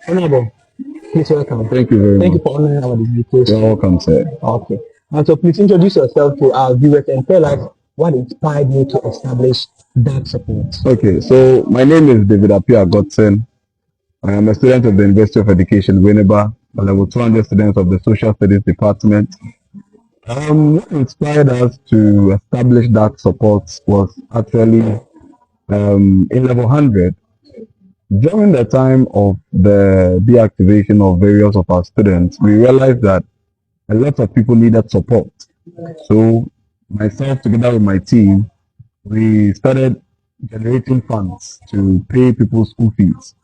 Honorable, please welcome. Thank you very Thank you much. for honoring our You're invitation. welcome, sir. Okay. And so please introduce yourself to our viewers and tell us what inspired you to establish that support. Okay, so my name is David Appiah Godson. I am a student of the University of Education, Winneba, a level 200 student of the Social Studies Department. What inspired us to establish that support was actually in level 100. During the time of the deactivation of various of our students, we realized that a lot of people needed support. So myself, together with my team, we started generating funds to pay people's school fees.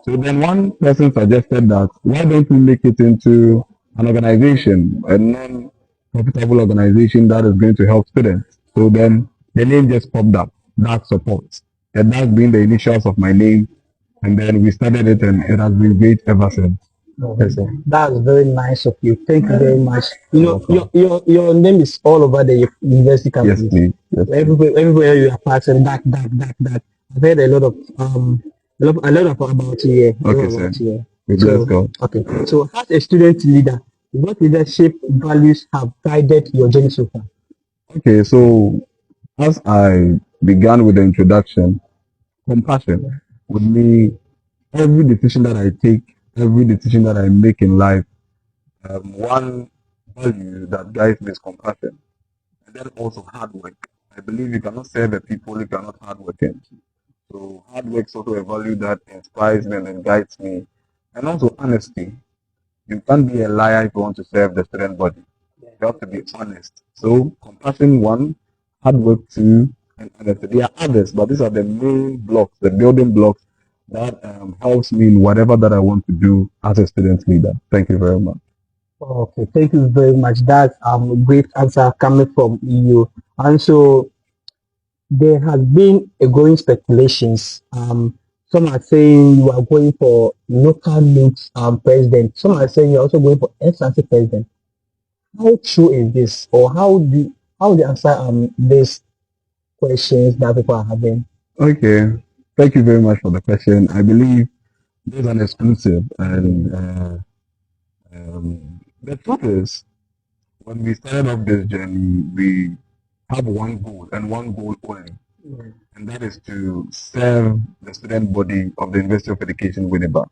So then one person suggested that why don't we make it into an organization, a non-profitable organization that is going to help students. So then the name just popped up, that support. And that's been the initials of my name. And then we started it and it has been great ever since. Yes, sir. That's very nice of you. Thank you very much. You You're know, welcome. your name is all over the university Yes, campus. please. Yes, please. Everywhere you are passing, that. I've heard a lot of a lot of about you here. A lot Okay, sir. about you here. We bless So God. okay. So as a student leader, what leadership values have guided your journey so far? Okay, so as I began with the introduction, compassion. With me, every decision that I take, every decision that I make in life, one value that guides me is compassion. And then also hard work. I believe you cannot serve the people if you are not hardworking. So hard work is also a value that inspires me and then guides me. And also honesty. You can't be a liar if you want to serve the student body. You have to be honest. So compassion one, hard work two, and honesty. There are others, but these are the main blocks, the building blocks that helps me in whatever that I want to do as a student leader. Thank you very much. Okay, thank you very much. That's a great answer coming from you. And so there has been a growing speculations. Some are saying you are going for local news president. Some are saying you're also going for SRC president. How true is this, or how do you answer these questions that people are having? Okay. Thank you very much for the question. I believe this is an exclusive, and the truth is, when we started off this journey, we have one goal and one goal only, and that is to serve the student body of the University of Education, Winneba.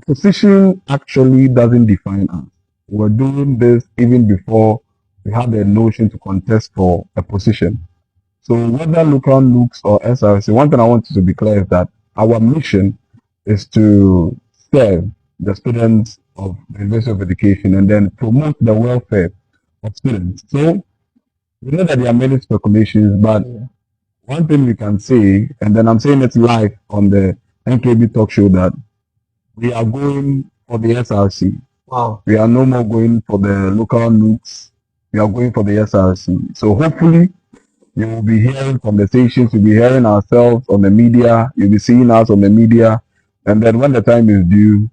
Position actually doesn't define us. We're doing this even before we had the notion to contest for a position. So whether local looks or SRC, one thing I want you to be clear is that our mission is to serve the students of the University of Education and then promote the welfare of students. So we know that there are many speculations, but one thing we can say, and then I'm saying it live on the NKB talk show, that we are going for the SRC. Wow. We are no more going for the local nooks. We are going for the SRC. So hopefully you will be hearing conversations, you'll be hearing ourselves on the media, you'll be seeing us on the media. And then when the time is due,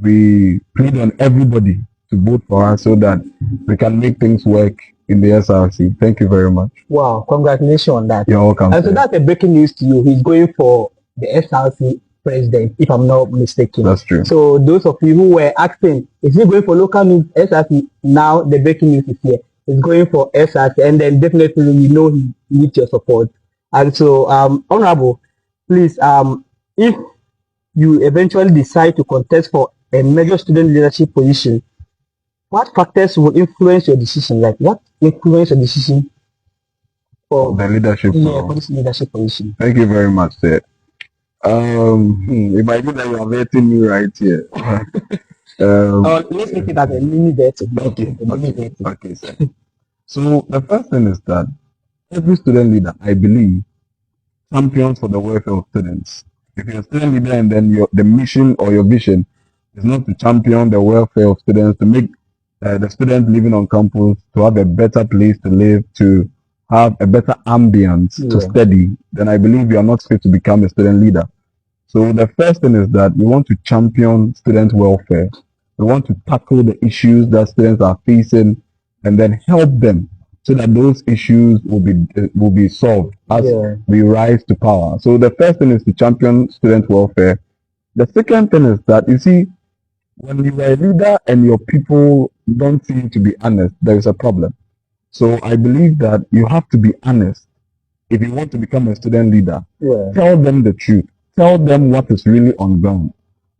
we plead on everybody to vote for us so that we can make things work in the SRC. Thank you very much. Wow, congratulations on that. You're welcome. And so sir. that's a breaking news to you. He's going for the SRC president, if I'm not mistaken. That's true. So those of you who were asking, is he going for local news SRC? Now the breaking news is here. He's going for SRC, and then definitely we know he needs your support. And so, Honorable, please, if you eventually decide to contest for a major student leadership position, what factors will influence your decision? Like what influence your decision for The leadership. for this leadership position? Thank you very much, sir. It might be that you are vetting me right here. Let's make it as a mini vetting. Okay, sir. So the first thing is that every student leader, I believe, champions for the welfare of students. If you're a student leader and then the mission or your vision is not to champion the welfare of students, to make the students living on campus to have a better place to live, to have a better ambience to study, then I believe you are not fit to become a student leader. So the first thing is that we want to champion student welfare. We want to tackle the issues that students are facing and then help them so that those issues will be solved as we rise to power. So the first thing is to champion student welfare. The second thing is that, you see, When you are a leader and your people don't seem to be honest, there is a problem. So I believe that you have to be honest if you want to become a student leader. Yeah. Tell them the truth. Tell them what is really on ground.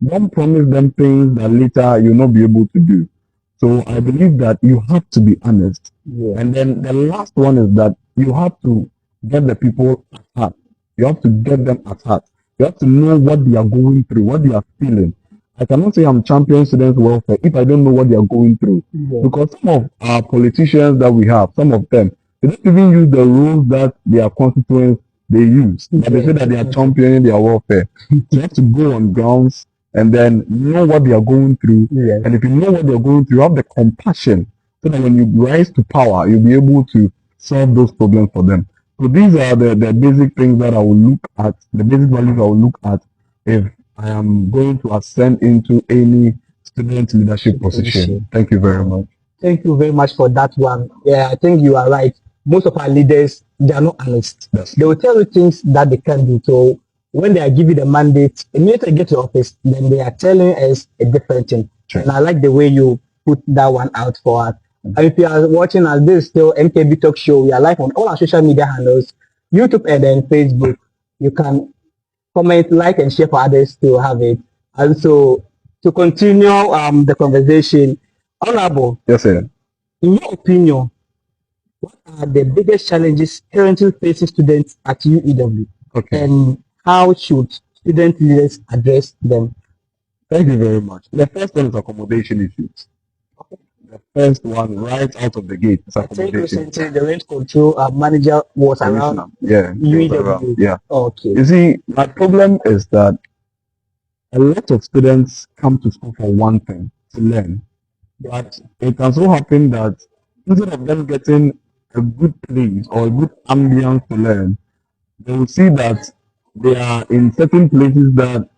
Don't promise them things that later you'll not be able to do. So I believe that you have to be honest. Yeah. And then the last one is that you have to get the people at heart. You have to get them at heart. You have to know what they are going through, what they are feeling. I cannot say I'm champion students welfare if I don't know what they are going through. Yeah. Because some of our politicians that we have, some of them, they don't even use the rules that their constituents they use. But they say that they are championing their welfare. So you have to go on grounds and then know what they are going through. Yeah. And if you know what they're going through, have the compassion so that when you rise to power, you'll be able to solve those problems for them. So these are the basic things that I will look at, the basic values I will look at if I am going to ascend into any student leadership position. Thank you very much. Thank you very much for that one. Yeah, I think you are right. Most of our leaders, they are not honest. Yes. They will tell you things that they can't do. So when they are giving the mandate, immediately they get to office, then they are telling us a different thing. Sure. And I like the way you put that one out for us. And if you are watching us, this is still MKB Talk Show. We are live on all our social media handles, YouTube and then Facebook. You can comment, like, and share for others to have it. And so to continue the conversation, Honorable, Yes, sir. in your opinion, what are the biggest challenges currently facing students at UEW? Okay. And how should student leaders address them? Thank you very much. The first one is accommodation issues. The first one, right out of the gate, is I think accommodation. recently the rent control manager was around Yeah, it was UEW. around. Yeah. Okay. You see, my problem is that a lot of students come to school for one thing, to learn. But it can so happen that instead of them getting a good place or a good ambience to learn, they will see that they are in certain places that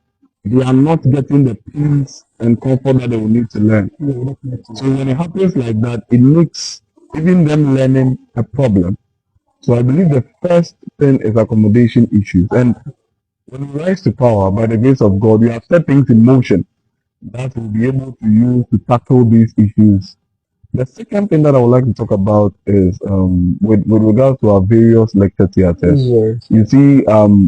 they are not getting the peace and comfort that they will need to learn. Yeah, definitely. So when it happens like that, it makes even them learning a problem. So I believe the first thing is accommodation issues. And when you rise to power by the grace of God, you have set things in motion that will be able to use to tackle these issues. The second thing that I would like to talk about is with regards to our various lecture theatres. Yes. You see,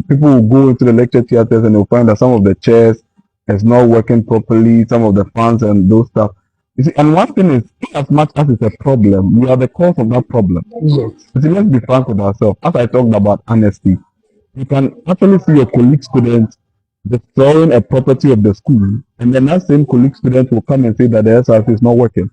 people will go into the lecture theatres and they'll find that some of the chairs is not working properly, some of the fans and those stuff. You see, and one thing is, as much as it's a problem, we are the cause of that problem. Yes. You see, let's be frank with ourselves. As I talked about honesty, you can actually see your colleague student destroying a property of the school, and then that same colleague student will come and say that the SRC is not working.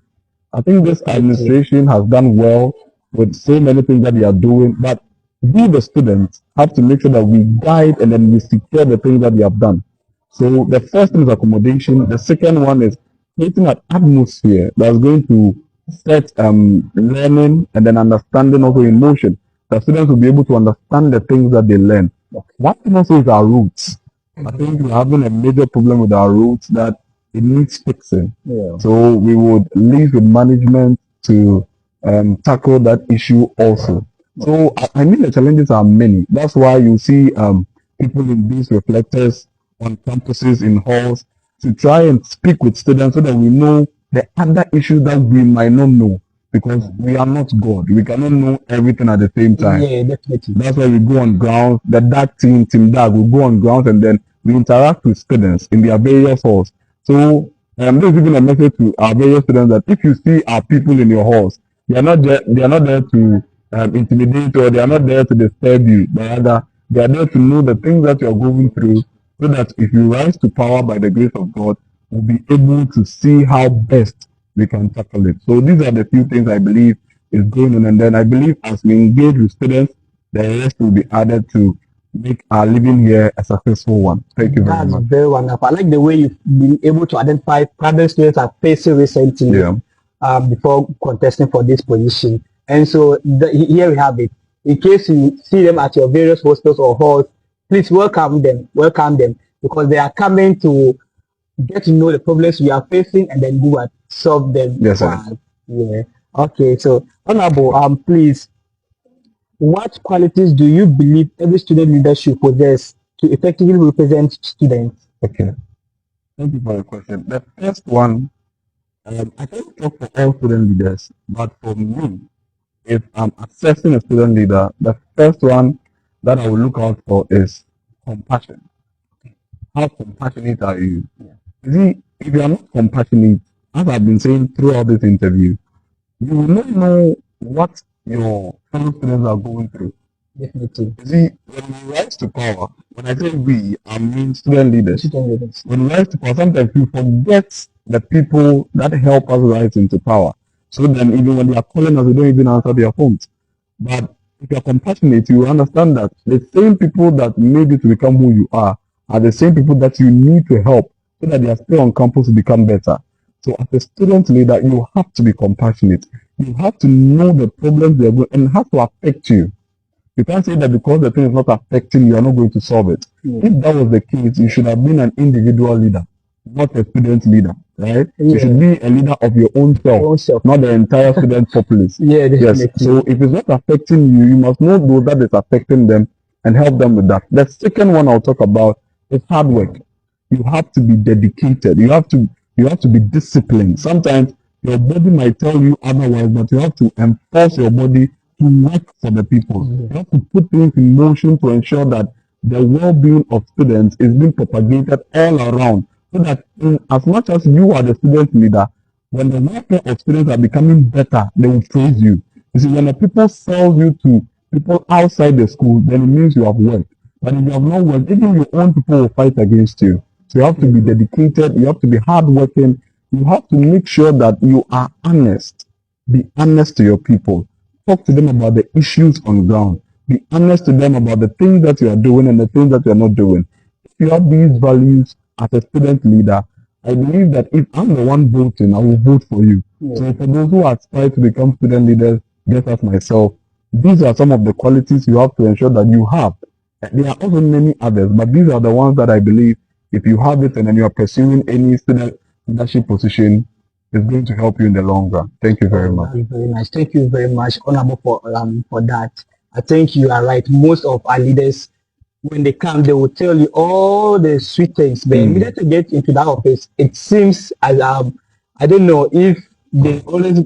I think this administration has done well with so many things that they are doing, but we, the students, have to make sure that we guide and then we secure the things that they have done. So the first thing is accommodation. The second one is creating an atmosphere that's going to set learning and then understanding also in motion. The students will be able to understand the things that they learn. One thing also is our roots. I think we're having a major problem with our roots that it needs fixing. Yeah. So we would leave with management to tackle that issue also. So I mean the challenges are many. That's why you see people in these reflectors on campuses, in halls, to try and speak with students so that we know the other issues that we might not know. Because we are not God. We cannot know everything at the same time. Yeah, definitely. That's why we go on grounds. The DAG team, Team DAG, will go on grounds and then we interact with students in their various halls. So this is giving a message to our various students that if you see our people in your halls, they are not there to intimidate or they are not there to disturb you, but rather they are there to know the things that you are going through, so that if you rise to power by the grace of God, we'll be able to see how best we can tackle it. So these are the few things I believe is going on, and then I believe as we engage with students, the rest will be added to make our living here a successful one. Thank you very much. That's very wonderful. I like the way you've been able to identify problems students are facing recently before contesting for this position. And so here we have it. In case you see them at your various hostels or halls, please welcome them, because they are coming to get to know the problems we are facing and then do what? Solve them. Yes, sir. Yeah. Okay, so Honorable, please, what qualities do you believe every student leader should possess to effectively represent students? Okay. Thank you for the question. The first one, I can't talk for all student leaders, but for me, if I'm assessing a student leader, the first one that I will look out for is compassion. How compassionate are you? You see, if you are not compassionate, as I've been saying throughout this interview, you will not know what your fellow students are going through. Definitely. You see, when we rise to power, when I say we, I mean student leaders. Student leaders. When we rise to power, sometimes we forget the people that help us rise into power. So then, even when they are calling us, they don't even answer their phones. But if you are compassionate, you will understand that the same people that made you to become who you are the same people that you need to help so that they are still on campus to become better. So as a student leader, you have to be compassionate. You have to know the problems they are going and it has to affect you. You can't say that because the thing is not affecting you, are not going to solve it. If that was the case, you should have been an individual leader, not a student leader, right? You should be a leader of your own self, not the entire student populace. Yes. So if it's not affecting you, you must know those that is affecting them and help them with that. The second one I'll talk about is hard work. You have to be dedicated. You have to be disciplined. Sometimes your body might tell you otherwise, but you have to enforce your body to work for the people. You have to put things in motion to ensure that the well-being of students is being propagated all around. So that as much as you are the student leader, when the welfare of students are becoming better, they will praise you. You see, when the people sell you to people outside the school, then it means you have worked. But if you have not worked, even your own people will fight against you. So you have to be dedicated, you have to be hardworking, you have to make sure that you are honest. Be honest to your people. Talk to them about the issues on ground. Be honest to them about the things that you are doing and the things that you are not doing. If you have these values as a student leader, I believe that if I'm the one voting, I will vote for you. So for those who aspire to become student leaders, just as myself, these are some of the qualities you have to ensure that you have. There are also many others, but these are the ones that I believe if you have it and then you are pursuing any student leadership position, it's going to help you in the long run. Thank you very much. Very nice. Thank you very much, Honorable, for that. I think you are right. Most of our leaders, when they come, they will tell you all the sweet things. But immediately get into that office, it seems as I don't know if they always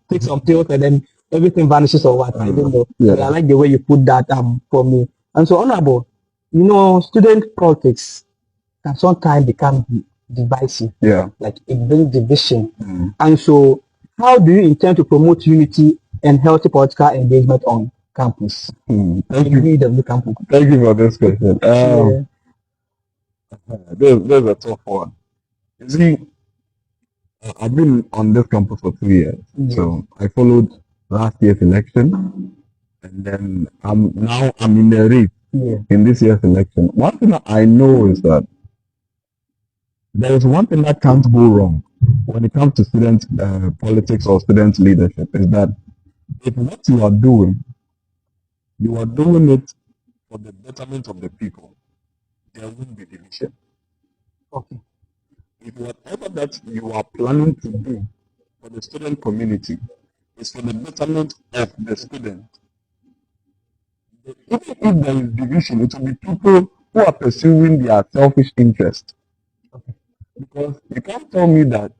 take some pills and then everything vanishes or what. I don't know. But I like the way you put that for me. And so, Honorable, student politics can sometimes become divisive. Like it brings division. And so, how do you intend to promote unity and healthy political engagement on campus? Thank you. Campus. Thank you for this question. There's a tough one. You see, I've been on this campus for 2 years. So I followed last year's election, and then I'm in the race in this year's election. One thing that I know is that there is one thing that can't go wrong when it comes to student politics or student leadership is that if what you are doing it for the betterment of the people, there won't be division. Okay. If whatever that you are planning to do for the student community is for the betterment of the student, even if there is division, it will be people who are pursuing their selfish interest. Okay. Because you can't tell me that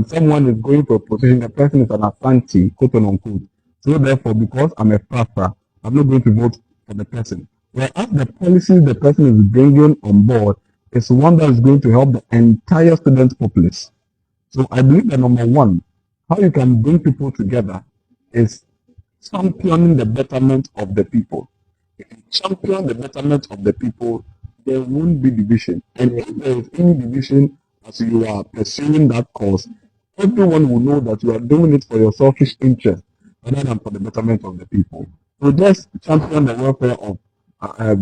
someone is going for a position, the person is an Asante, quote unquote. So therefore, because I'm a pastor, I'm not going to vote for the person. Whereas the policies the person is bringing on board is one that is going to help the entire student populace. So I believe that number one, how you can bring people together is championing the betterment of the people. If you champion the betterment of the people, there won't be division. And if there is any division as you are pursuing that cause, everyone will know that you are doing it for your selfish interest rather than for the betterment of the people. So just champion the welfare of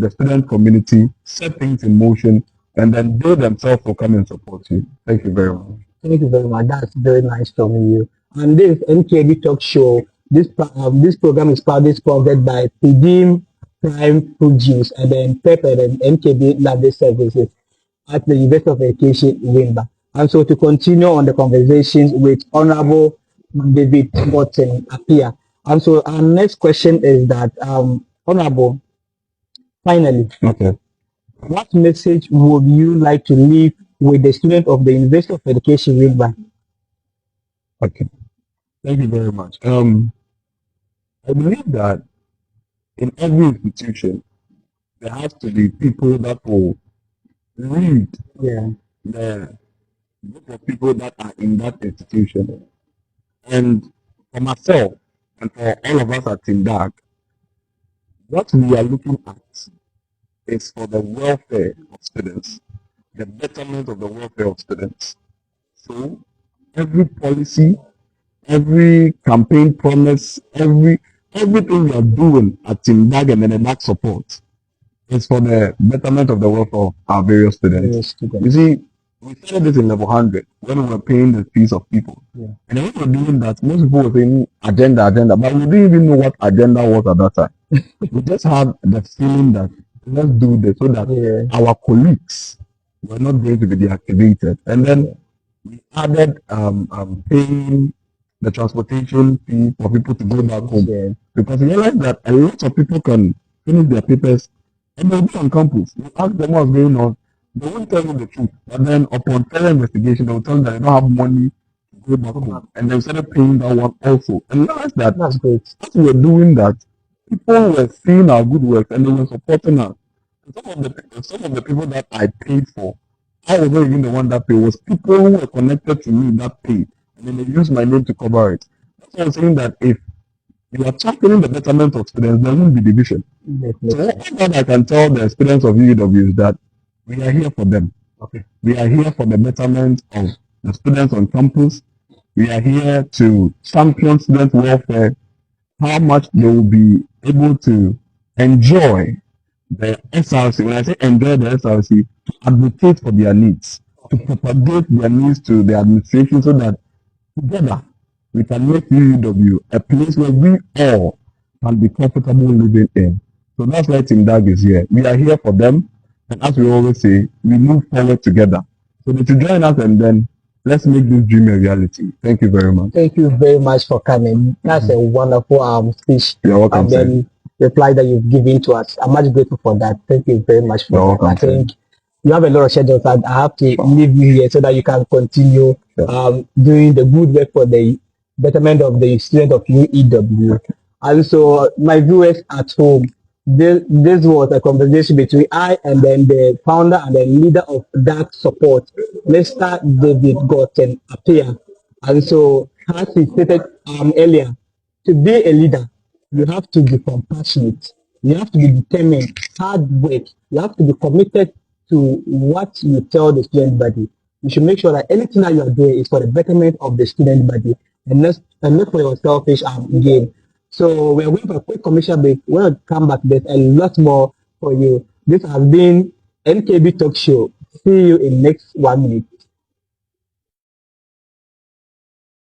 the student community, set things in motion, and then they themselves will come and support you. Thank you very much. Thank you very much. That's very nice from you. And this NKB Talk Show, this program is proudly sponsored by Pidim Prime Produce and then Pepper and NKB Land Services at the University of Education, Wimba. And so to continue on the conversations with Honorable David Appiah. And so our next question is that, Honorable, finally, Okay. what message would you like to leave with the student of the University of Education, Winneba. Okay. Thank you very much. I believe that in every institution, there has to be people that will lead Yeah. the group of people that are in that institution. And for myself and for all of us at Tindag, what we are looking at is for the welfare of students, the betterment of the welfare of students. So every policy, every campaign promise, everything we are doing at Tindag and Enemak support is for the betterment of the welfare of our various students. You see, we started this in level 100 when we were paying the fees of people. Yeah. And when we were doing that, most people were saying agenda, but we didn't even know what agenda was at that time. We just had the feeling that let's do this so that our colleagues were not going to be deactivated. And then we added paying the transportation fee for people to go back home. Because we realized that a lot of people can finish their papers and they'll be on campus. You ask them what's going on, they won't tell you the truth. But then upon further investigation, they'll tell you that they don't have money to go back home. And they started paying that one also. And realized that That's great. as we were doing that, people were seeing our good work and they were supporting us. Some of the people that I paid for, I was not even the one that paid, was people who were connected to me that paid. And then they used my name to cover it. That's why I'm saying that if you are championing the betterment of students, there won't be division. So what I can tell the students of UW is that we are here for them. Okay. We are here for the betterment of the students on campus. We are here to champion student welfare, how much they will be able to enjoy the SRC. When I say enjoy the SRC, to advocate for their needs, to propagate their needs to the administration so that together we can make UW a place where we all can be comfortable living in. So that's why Team Dag is here. We are here for them. And as we always say, we move forward together. So they should join us and then let's make this dream a reality. Thank you very much. Thank you very much for coming. That's a wonderful speech. You're welcome. And then reply that you've given to us. I'm much grateful for that. Thank you very much for that. I think you have a lot of schedules and I have to leave you here so that you can continue doing the good work for the betterment of the student of UEW. And so my viewers at home, this was a conversation between I and then the founder and the leader of that support, Mr. David Appiah. And so, as he stated earlier, to be a leader, you have to be compassionate. You have to be determined, hard work. You have to be committed to what you tell the student body. You should make sure that anything that you are doing is for the betterment of the student body and not for your selfish gain. So we're going for a quick commercial break. When we come back, there's a lot more for you. This has been NKB Talk Show. See you in next 1 minute.